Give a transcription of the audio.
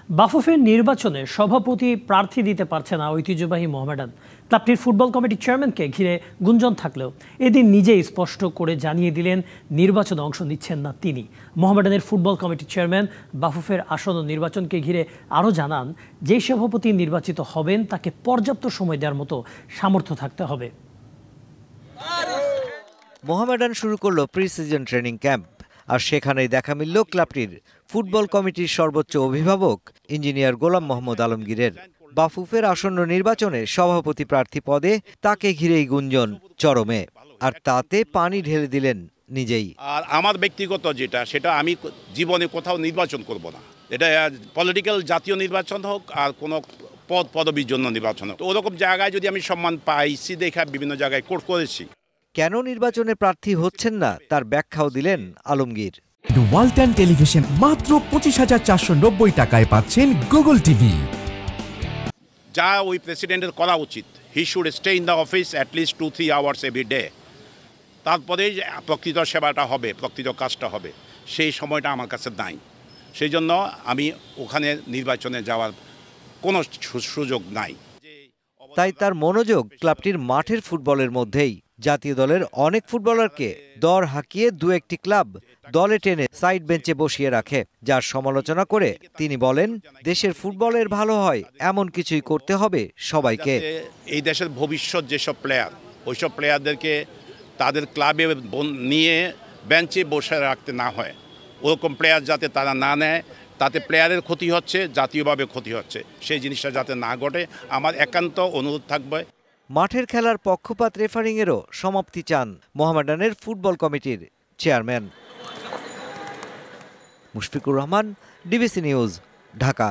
বাফুফের নির্বাচনে সভাপতি প্রার্থী দিতে পারছে না ঐতিহ্যবাহী মোহামেডান। ক্লাবটির ফুটবল কমিটির চেয়ারম্যানকে ঘিরে গুঞ্জন থাকলেও এদিন নিজেই স্পষ্ট করে জানিয়ে দিলেন নির্বাচনে অংশ নিচ্ছেন না তিনি। মোহামেডানের ফুটবল কমিটির চেয়ারম্যান বাফুফের আসন্ন নির্বাচনকে ঘিরে আরও জানান, যে সভাপতি নির্বাচিত হবেন তাকে পর্যাপ্ত সময় দেওয়ার মতো সামর্থ্য থাকতে হবে। মোহামেডান শুরু করলো প্রি সিজন ট্রেনিং ক্যাম্প, আর সেখানেই দেখা মিলল ক্লাবটির ফুটবল কমিটির সর্বোচ্চ অভিভাবক ইঞ্জিনিয়ার গোলাম মোহাম্মদ আলমগীরের। বাফুফের আসন্ন নির্বাচনে সভাপতি প্রার্থী পদে তাকে ঘিরেই গুঞ্জন চরমে, আর তাতে পানি ঢেলে দিলেন নিজেই। আর আমার ব্যক্তিগত যেটা, সেটা আমি জীবনে কোথাও নির্বাচন করব না। এটা পলিটিক্যাল জাতীয় নির্বাচন হোক আর কোনো পদবীর জন্য নির্বাচন হোক, ওরকম জায়গায় যদি আমি সম্মান পাইছি দেখা বিভিন্ন জায়গায় কোর্ট করেছি। কেন নির্বাচনে প্রার্থী হচ্ছেন না তার ব্যাখ্যাও দিলেন আলমগীর। ওয়ালটন টেলিভিশন মাত্র 25,490 টাকায় পাচ্ছেন গুগল টিভি। যা ওই প্রেসিডেন্টের করা উচিত, he should stay in the office at least 2-3 hours every day. তারপরেই প্রকৃত সেবাটা হবে, প্রকৃত কাজটা হবে। সেই সময়টা আমার কাছে নাই, সেই জন্য আমি ওখানে নির্বাচনে যাওয়ার কোনো সুযোগ নাই। তাই তার মনোযোগ ক্লাবটির মাঠের ফুটবলের মধ্যেই। জাতীয় দলের অনেক ফুটবলারকে দর হাঁকিয়ে দু একটি ক্লাব দলে টেনে সাইড বেঞ্চে বসিয়ে রাখে, যার সমালোচনা করে তিনি বলেন, দেশের ফুটবলের ভালো হয় এমন কিছুই করতে হবে সবাইকে। এই দেশের ভবিষ্যৎ যেসব প্লেয়ার, ওইসব প্লেয়ারদেরকে তাদের ক্লাবে নিয়ে বেঞ্চে বসে রাখতে না হয়, ওরকম প্লেয়ার যাতে তারা না নেয়, তাতে প্লেয়ারের ক্ষতি হচ্ছে, জাতীয়ভাবে ক্ষতি হচ্ছে, সেই জিনিসটা যাতে না ঘটে আমার একান্ত অনুরোধ থাকবে। মাঠের খেলার পক্ষপাত রেফারিংয়েরও সমাপ্তি চান মোহামেডানের ফুটবল কমিটির chairman. Mushfiqur Rahman, DBC news, Dhaka.